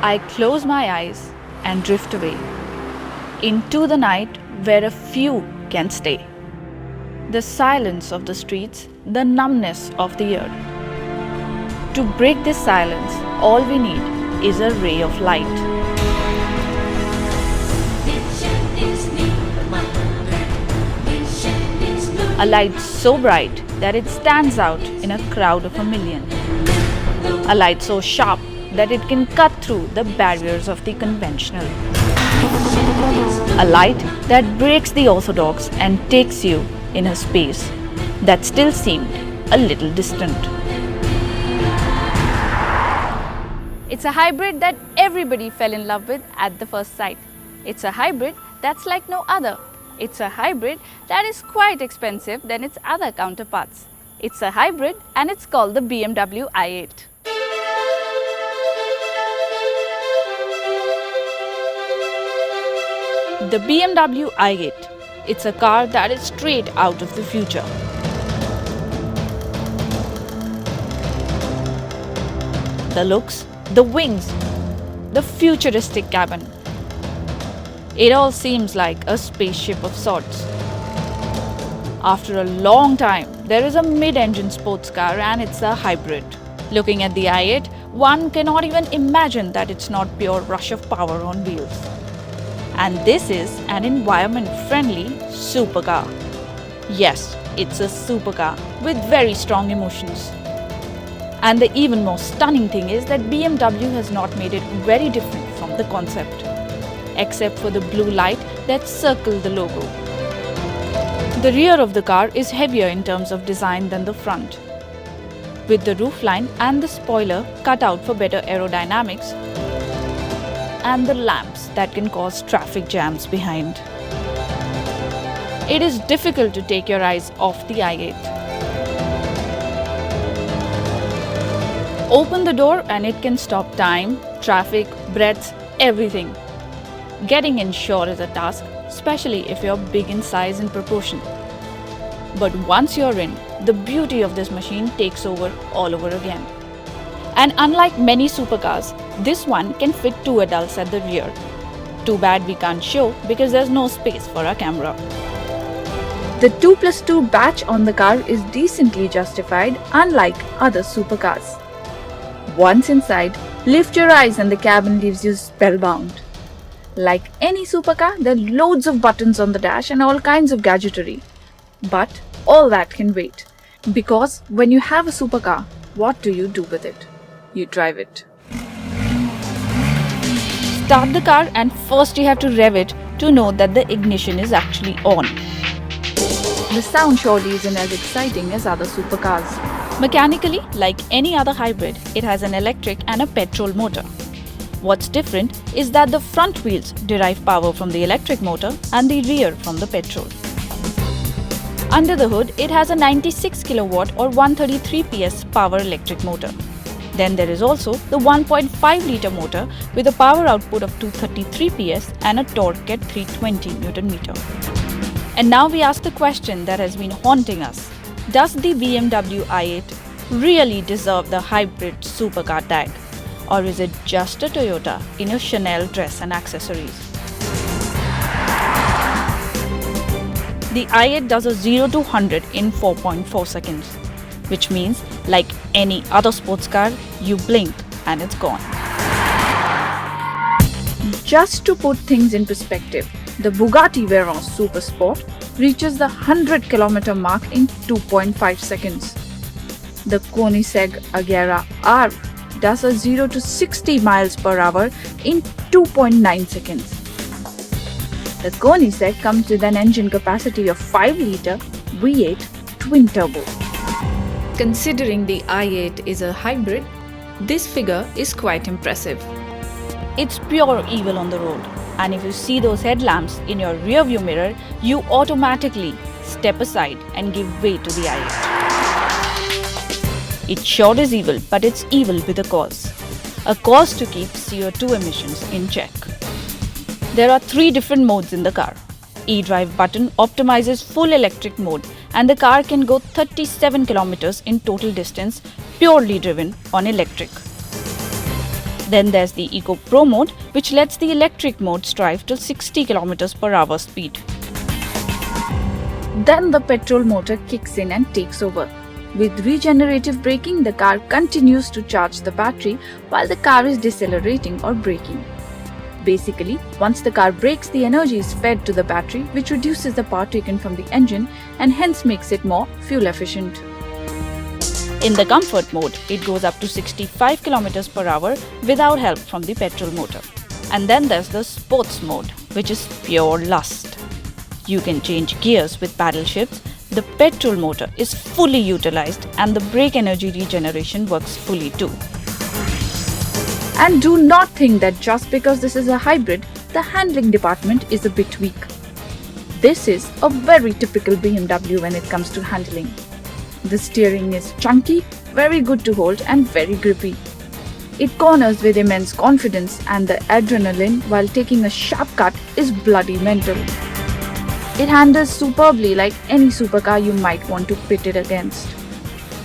I close my eyes and drift away into the night where a few can stay. The silence of the streets, the numbness of the air. To break this silence, all we need is a ray of light. A light so bright that it stands out in a crowd of a million. A light so sharp that it can cut through the barriers of the conventional. A light that breaks the orthodox and takes you in a space that still seemed a little distant. It's a hybrid that everybody fell in love with at the first sight. It's a hybrid that's like no other. It's a hybrid that is quite expensive than its other counterparts. It's a hybrid and it's called the BMW i8. The BMW i8. It's a car that is straight out of the future. The looks, the wings, the futuristic cabin. It all seems like a spaceship of sorts. After a long time, there is a mid-engine sports car and it's a hybrid. Looking at the i8, one cannot even imagine that it's not pure rush of power on wheels. And this is an environment-friendly supercar. Yes, it's a supercar with very strong emotions. And the even more stunning thing is that BMW has not made it very different from the concept, except for the blue light that circles the logo. The rear of the car is heavier in terms of design than the front, with the roofline and the spoiler cut out for better aerodynamics, and the lamps that can cause traffic jams behind. It is difficult to take your eyes off the i8. Open the door and it can stop time, traffic, breaths, everything. Getting in sure is a task, especially if you're big in size and proportion. But once you're in, the beauty of this machine takes over all over again. And unlike many supercars, this one can fit 2 adults at the rear. Too bad we can't show because there's no space for our camera. The 2+2 batch on the car is decently justified, unlike other supercars. Once inside, lift your eyes and the cabin leaves you spellbound. Like any supercar, there are loads of buttons on the dash and all kinds of gadgetry. But all that can wait. Because when you have a supercar, what do you do with it? You drive it. Start the car and first you have to rev it to know that the ignition is actually on. The sound surely isn't as exciting as other supercars. Mechanically, like any other hybrid, it has an electric and a petrol motor. What's different is that the front wheels derive power from the electric motor and the rear from the petrol. Under the hood, it has a 96 kW or 133 PS power electric motor. Then there is also the 1.5 litre motor with a power output of 233 PS and a torque at 320 Nm. And now we ask the question that has been haunting us. Does the BMW i8 really deserve the hybrid supercar tag? Or is it just a Toyota in a Chanel dress and accessories? The i8 does a 0 to 100 in 4.4 seconds, which means like any other sports car, you blink and it's gone. Just to put things in perspective, the Bugatti Veyron Super Sport reaches the 100 km mark in 2.5 seconds. The Koenigsegg Agera R does a 0 to 60 miles per hour in 2.9 seconds. The Koenigsegg comes with an engine capacity of 5 litre V8 twin turbo. Considering the i8 is a hybrid, this figure is quite impressive. It's pure evil on the road, and if you see those headlamps in your rearview mirror, you automatically step aside and give way to the i8. It sure is evil, but it's evil with a cause. A cause to keep CO2 emissions in check. There are 3 different modes in the car. E-drive button optimizes full electric mode and the car can go 37 kilometers in total distance purely driven on electric. Then there's the Eco Pro mode, which lets the electric mode strive till 60 km per hour speed. Then the petrol motor kicks in and takes over. With regenerative braking, the car continues to charge the battery while the car is decelerating or braking. Basically, once the car brakes, the energy is fed to the battery, which reduces the power taken from the engine and hence makes it more fuel efficient. In the comfort mode, it goes up to 65 km per hour without help from the petrol motor. And then there's the sports mode, which is pure lust. You can change gears with paddle shifts, the petrol motor is fully utilized and the brake energy regeneration works fully too. And do not think that just because this is a hybrid, the handling department is a bit weak. This is a very typical BMW when it comes to handling. The steering is chunky, very good to hold and very grippy. It corners with immense confidence and the adrenaline while taking a sharp cut is bloody mental. It handles superbly like any supercar you might want to pit it against.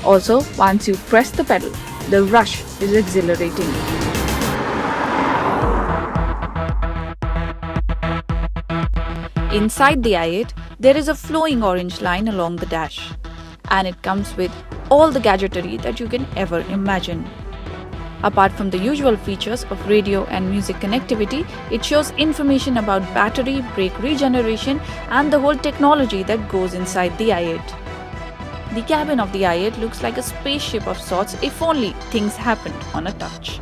Also, once you press the pedal, the rush is exhilarating. Inside the i8, there is a flowing orange line along the dash. And it comes with all the gadgetry that you can ever imagine. Apart from the usual features of radio and music connectivity, it shows information about battery, brake regeneration and the whole technology that goes inside the i8. The cabin of the i8 looks like a spaceship of sorts if only things happened on a touch.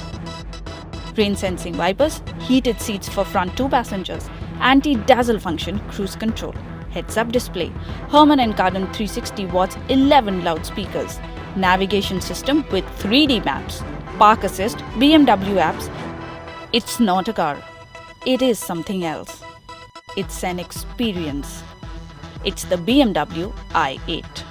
Rain sensing wipers, heated seats for front 2 passengers, anti-dazzle function cruise control, heads-up display, Harman & Kardon 360 watts 11 loudspeakers, navigation system with 3D maps, park assist, BMW apps. It's not a car. It is something else. It's an experience. It's the BMW i8.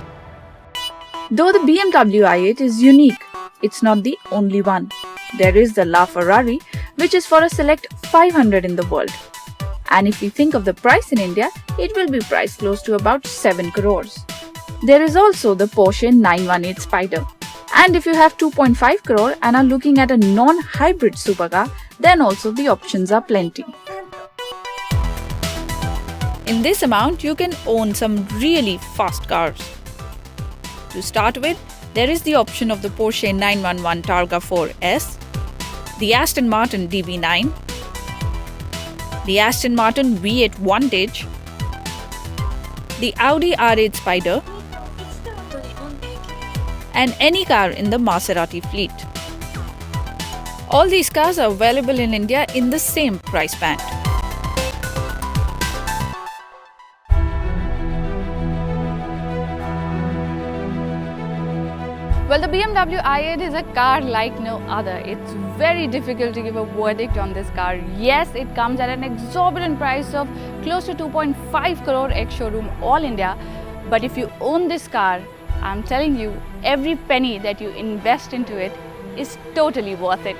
Though the BMW i8 is unique, it's not the only one. There is the LaFerrari, which is for a select 500 in the world. And if we think of the price in India, it will be priced close to about 7 crores. There is also the Porsche 918 Spider. And if you have 2.5 crore and are looking at a non-hybrid supercar, then also the options are plenty. In this amount, you can own some really fast cars. To start with, there is the option of the Porsche 911 Targa 4S, the Aston Martin DB9, the Aston Martin V8 Vantage, the Audi R8 Spider, and any car in the Maserati fleet. All these cars are available in India in the same price band. Well, the BMW i8 is a car like no other. It's very difficult to give a verdict on this car. Yes, it comes at an exorbitant price of close to 2.5 crore ex-showroom all India. But if you own this car, I'm telling you, every penny that you invest into it is totally worth it.